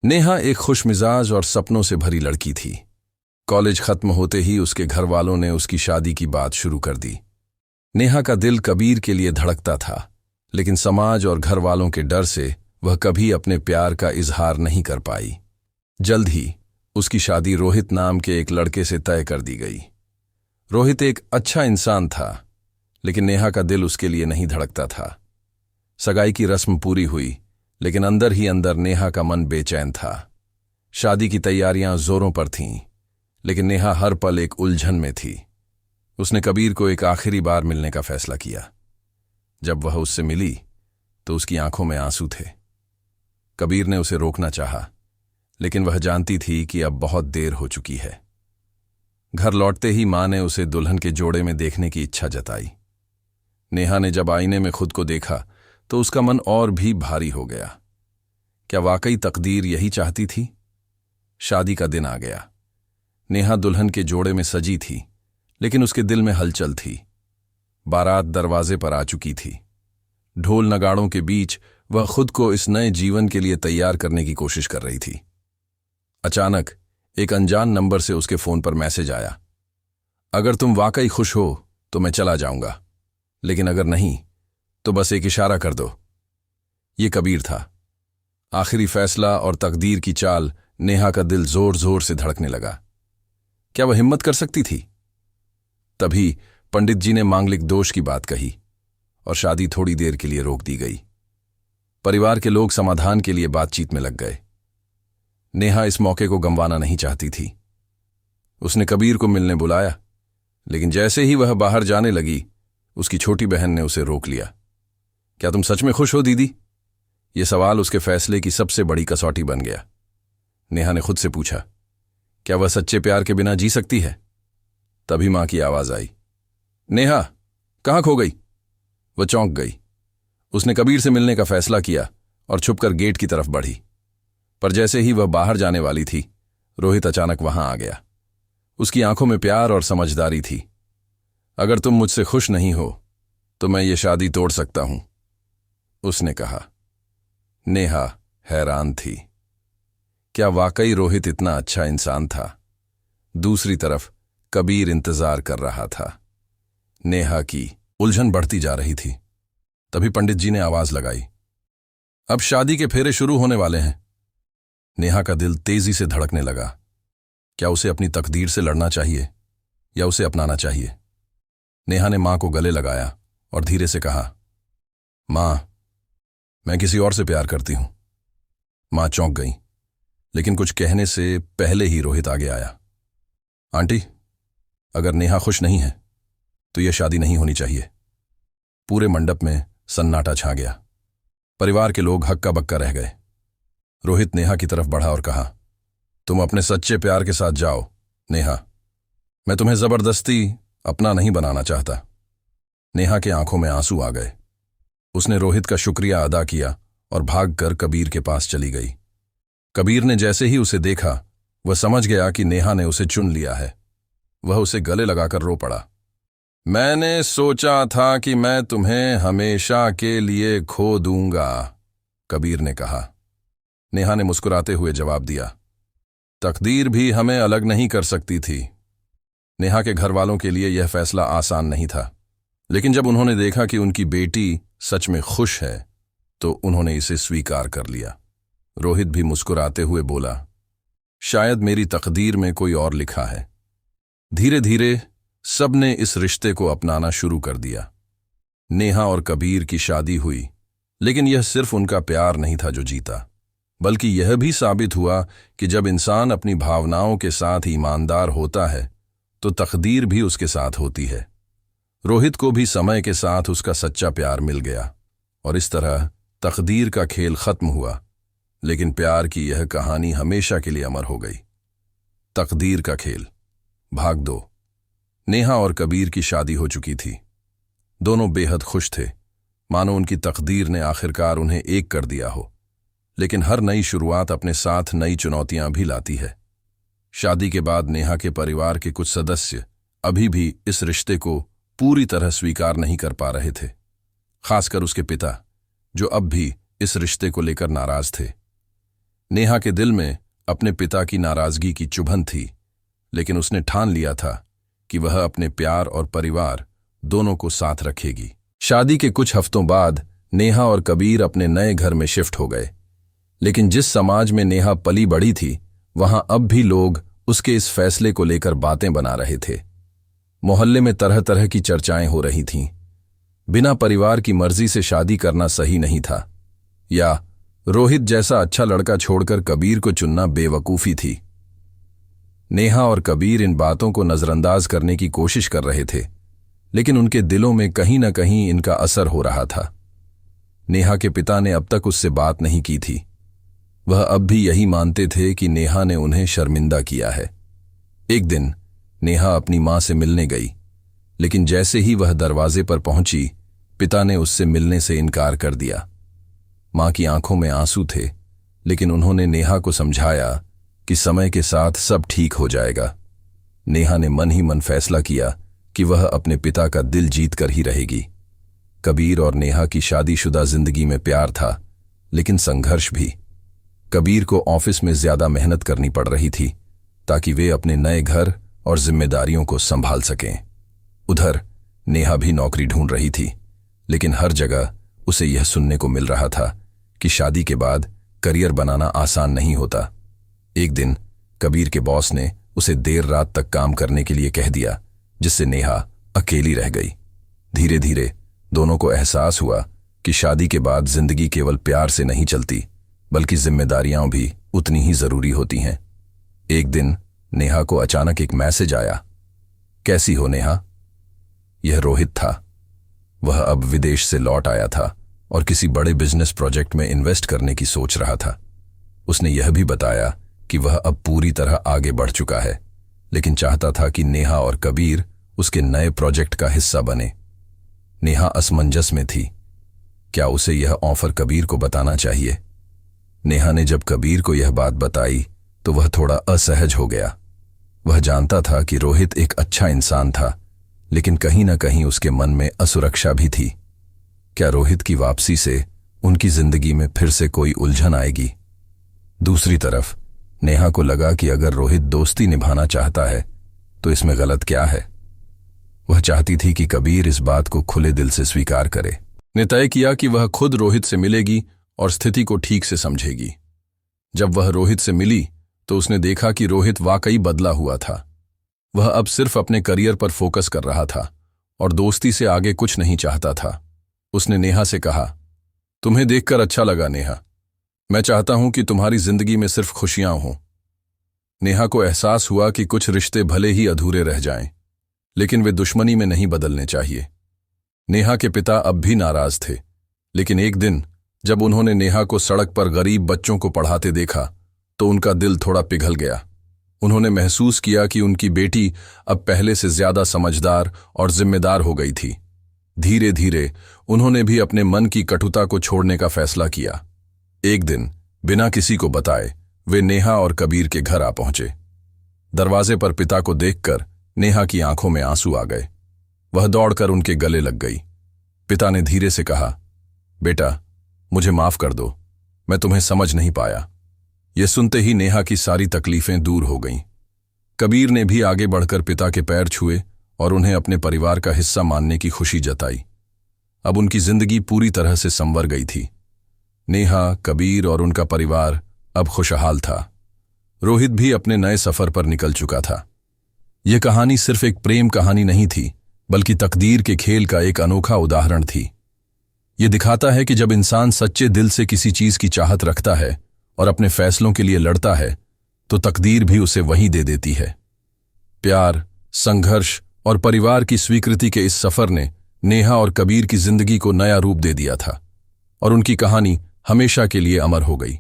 नेहा एक खुशमिजाज और सपनों से भरी लड़की थी। कॉलेज खत्म होते ही उसके घर वालों ने उसकी शादी की बात शुरू कर दी। नेहा का दिल कबीर के लिए धड़कता था, लेकिन समाज और घर वालों के डर से वह कभी अपने प्यार का इजहार नहीं कर पाई। जल्द ही उसकी शादी रोहित नाम के एक लड़के से तय कर दी गई। रोहित एक अच्छा इंसान था, लेकिन नेहा का दिल उसके लिए नहीं धड़कता था। सगाई की रस्म पूरी हुई, लेकिन अंदर ही अंदर नेहा का मन बेचैन था। शादी की तैयारियां जोरों पर थीं, लेकिन नेहा हर पल एक उलझन में थी। उसने कबीर को एक आखिरी बार मिलने का फैसला किया। जब वह उससे मिली तो उसकी आंखों में आंसू थे। कबीर ने उसे रोकना चाहा, लेकिन वह जानती थी कि अब बहुत देर हो चुकी है। घर लौटते ही मां ने उसे दुल्हन के जोड़े में देखने की इच्छा जताई। नेहा ने जब आईने में खुद को देखा तो उसका मन और भी भारी हो गया। क्या वाकई तकदीर यही चाहती थी? शादी का दिन आ गया। नेहा दुल्हन के जोड़े में सजी थी, लेकिन उसके दिल में हलचल थी। बारात दरवाजे पर आ चुकी थी। ढोल नगाड़ों के बीच वह खुद को इस नए जीवन के लिए तैयार करने की कोशिश कर रही थी। अचानक एक अनजान नंबर से उसके फोन पर मैसेज आया। अगर तुम वाकई खुश हो तो मैं चला जाऊंगा, लेकिन अगर नहीं तो बस एक इशारा कर दो। ये कबीर था। आखिरी फैसला और तकदीर की चाल। नेहा का दिल जोर जोर से धड़कने लगा। क्या वह हिम्मत कर सकती थी? तभी पंडित जी ने मांगलिक दोष की बात कही और शादी थोड़ी देर के लिए रोक दी गई। परिवार के लोग समाधान के लिए बातचीत में लग गए। नेहा इस मौके को गंवाना नहीं चाहती थी। उसने कबीर को मिलने बुलाया, लेकिन जैसे ही वह बाहर जाने लगी, उसकी छोटी बहन ने उसे रोक लिया। क्या तुम सच में खुश हो दीदी? यह सवाल उसके फैसले की सबसे बड़ी कसौटी बन गया। नेहा ने खुद से पूछा, क्या वह सच्चे प्यार के बिना जी सकती है? तभी मां की आवाज आई, नेहा, कहां खो गई? वह चौंक गई। उसने कबीर से मिलने का फैसला किया और छुपकर गेट की तरफ बढ़ी। पर जैसे ही वह बाहर जाने वाली थी, रोहित अचानक वहां आ गया। उसकी आंखों में प्यार और समझदारी थी। अगर तुम मुझसे खुश नहीं हो तो मैं ये शादी तोड़ सकता हूं, उसने कहा। नेहा हैरान थी। क्या वाकई रोहित इतना अच्छा इंसान था? दूसरी तरफ कबीर इंतजार कर रहा था। नेहा की उलझन बढ़ती जा रही थी। तभी पंडित जी ने आवाज लगाई, अब शादी के फेरे शुरू होने वाले हैं। नेहा का दिल तेजी से धड़कने लगा। क्या उसे अपनी तकदीर से लड़ना चाहिए या उसे अपनाना चाहिए? नेहा ने मां को गले लगाया और धीरे से कहा, मां, मैं किसी और से प्यार करती हूं। मां चौंक गई, लेकिन कुछ कहने से पहले ही रोहित आगे आया। आंटी, अगर नेहा खुश नहीं है तो यह शादी नहीं होनी चाहिए। पूरे मंडप में सन्नाटा छा गया। परिवार के लोग हक्का बक्का रह गए। रोहित नेहा की तरफ बढ़ा और कहा, तुम अपने सच्चे प्यार के साथ जाओ नेहा, मैं तुम्हें जबरदस्ती अपना नहीं बनाना चाहता। नेहा के आंखों में आंसू आ गए। उसने रोहित का शुक्रिया अदा किया और भागकर कबीर के पास चली गई। कबीर ने जैसे ही उसे देखा, वह समझ गया कि नेहा ने उसे चुन लिया है। वह उसे गले लगाकर रो पड़ा। मैंने सोचा था कि मैं तुम्हें हमेशा के लिए खो दूंगा, कबीर ने कहा। नेहा ने मुस्कुराते हुए जवाब दिया, तकदीर भी हमें अलग नहीं कर सकती थी। नेहा के घर वालों के लिए यह फैसला आसान नहीं था, लेकिन जब उन्होंने देखा कि उनकी बेटी सच में खुश है तो उन्होंने इसे स्वीकार कर लिया। रोहित भी मुस्कुराते हुए बोला, शायद मेरी तकदीर में कोई और लिखा है। धीरे धीरे सबने इस रिश्ते को अपनाना शुरू कर दिया। नेहा और कबीर की शादी हुई, लेकिन यह सिर्फ उनका प्यार नहीं था जो जीता, बल्कि यह भी साबित हुआ कि जब इंसान अपनी भावनाओं के साथ ईमानदार होता है तो तकदीर भी उसके साथ होती है। रोहित को भी समय के साथ उसका सच्चा प्यार मिल गया और इस तरह तकदीर का खेल खत्म हुआ, लेकिन प्यार की यह कहानी हमेशा के लिए अमर हो गई। तकदीर का खेल भाग 2। नेहा और कबीर की शादी हो चुकी थी। दोनों बेहद खुश थे, मानो उनकी तकदीर ने आखिरकार उन्हें एक कर दिया हो। लेकिन हर नई शुरुआत अपने साथ नई चुनौतियां भी लाती है। शादी के बाद नेहा के परिवार के कुछ सदस्य अभी भी इस रिश्ते को पूरी तरह स्वीकार नहीं कर पा रहे थे, खासकर उसके पिता, जो अब भी इस रिश्ते को लेकर नाराज थे। नेहा के दिल में अपने पिता की नाराजगी की चुभन थी, लेकिन उसने ठान लिया था कि वह अपने प्यार और परिवार दोनों को साथ रखेगी। शादी के कुछ हफ्तों बाद नेहा और कबीर अपने नए घर में शिफ्ट हो गए, लेकिन जिस समाज में नेहा पली बढ़ी थी वहां अब भी लोग उसके इस फैसले को लेकर बातें बना रहे थे। मोहल्ले में तरह तरह की चर्चाएं हो रही थीं। बिना परिवार की मर्जी से शादी करना सही नहीं था, या रोहित जैसा अच्छा लड़का छोड़कर कबीर को चुनना बेवकूफी थी। नेहा और कबीर इन बातों को नजरअंदाज करने की कोशिश कर रहे थे, लेकिन उनके दिलों में कहीं न कहीं इनका असर हो रहा था। नेहा के पिता ने अब तक उससे बात नहीं की थी। वह अब भी यही मानते थे कि नेहा ने उन्हें शर्मिंदा किया है। एक दिन नेहा अपनी मां से मिलने गई, लेकिन जैसे ही वह दरवाजे पर पहुंची, पिता ने उससे मिलने से इनकार कर दिया। मां की आंखों में आंसू थे, लेकिन उन्होंने नेहा को समझाया कि समय के साथ सब ठीक हो जाएगा। नेहा ने मन ही मन फैसला किया कि वह अपने पिता का दिल जीत कर ही रहेगी। कबीर और नेहा की शादीशुदा जिंदगी में प्यार था, लेकिन संघर्ष भी। कबीर को ऑफिस में ज्यादा मेहनत करनी पड़ रही थी ताकि वे अपने नए घर और जिम्मेदारियों को संभाल सकें। उधर नेहा भी नौकरी ढूंढ रही थी, लेकिन हर जगह उसे यह सुनने को मिल रहा था कि शादी के बाद करियर बनाना आसान नहीं होता। एक दिन कबीर के बॉस ने उसे देर रात तक काम करने के लिए कह दिया, जिससे नेहा अकेली रह गई। धीरे धीरे दोनों को एहसास हुआ कि शादी के बाद जिंदगी केवल प्यार से नहीं चलती, बल्कि जिम्मेदारियां भी उतनी ही जरूरी होती हैं। एक दिन नेहा को अचानक एक मैसेज आया। कैसी हो नेहा? यह रोहित था। वह अब विदेश से लौट आया था और किसी बड़े बिजनेस प्रोजेक्ट में इन्वेस्ट करने की सोच रहा था। उसने यह भी बताया कि वह अब पूरी तरह आगे बढ़ चुका है, लेकिन चाहता था कि नेहा और कबीर उसके नए प्रोजेक्ट का हिस्सा बने। नेहा असमंजस में थी। क्या उसे यह ऑफर कबीर को बताना चाहिए? नेहा ने जब कबीर को यह बात बताई तो वह थोड़ा असहज हो गया। वह जानता था कि रोहित एक अच्छा इंसान था, लेकिन कहीं न कहीं उसके मन में असुरक्षा भी थी। क्या रोहित की वापसी से उनकी जिंदगी में फिर से कोई उलझन आएगी? दूसरी तरफ नेहा को लगा कि अगर रोहित दोस्ती निभाना चाहता है तो इसमें गलत क्या है। वह चाहती थी कि कबीर इस बात को खुले दिल से स्वीकार करे। ने तय किया कि वह खुद रोहित से मिलेगी और स्थिति को ठीक से समझेगी। जब वह रोहित से मिली तो उसने देखा कि रोहित वाकई बदला हुआ था। वह अब सिर्फ अपने करियर पर फोकस कर रहा था और दोस्ती से आगे कुछ नहीं चाहता था। उसने नेहा से कहा, तुम्हें देखकर अच्छा लगा नेहा। मैं चाहता हूं कि तुम्हारी जिंदगी में सिर्फ खुशियां हों। नेहा को एहसास हुआ कि कुछ रिश्ते भले ही अधूरे रह जाएं, लेकिन वे दुश्मनी में नहीं बदलने चाहिए। नेहा के पिता अब भी नाराज थे, लेकिन एक दिन जब उन्होंने नेहा को सड़क पर गरीब बच्चों को पढ़ाते देखा तो उनका दिल थोड़ा पिघल गया। उन्होंने महसूस किया कि उनकी बेटी अब पहले से ज्यादा समझदार और जिम्मेदार हो गई थी। धीरे धीरे उन्होंने भी अपने मन की कटुता को छोड़ने का फैसला किया। एक दिन बिना किसी को बताए वे नेहा और कबीर के घर आ पहुंचे। दरवाजे पर पिता को देखकर नेहा की आंखों में आंसू आ गए। वह दौड़कर उनके गले लग गई। पिता ने धीरे से कहा, बेटा मुझे माफ कर दो, मैं तुम्हें समझ नहीं पाया। यह सुनते ही नेहा की सारी तकलीफें दूर हो गईं। कबीर ने भी आगे बढ़कर पिता के पैर छुए और उन्हें अपने परिवार का हिस्सा मानने की खुशी जताई। अब उनकी जिंदगी पूरी तरह से संवर गई थी। नेहा, कबीर और उनका परिवार अब खुशहाल था। रोहित भी अपने नए सफर पर निकल चुका था। यह कहानी सिर्फ एक प्रेम कहानी नहीं थी, बल्कि तकदीर के खेल का एक अनोखा उदाहरण थी। यह दिखाता है कि जब इंसान सच्चे दिल से किसी चीज की चाहत रखता है और अपने फैसलों के लिए लड़ता है, तो तकदीर भी उसे वही दे देती है। प्यार, संघर्ष और परिवार की स्वीकृति के इस सफर ने नेहा और कबीर की जिंदगी को नया रूप दे दिया था और उनकी कहानी हमेशा के लिए अमर हो गई।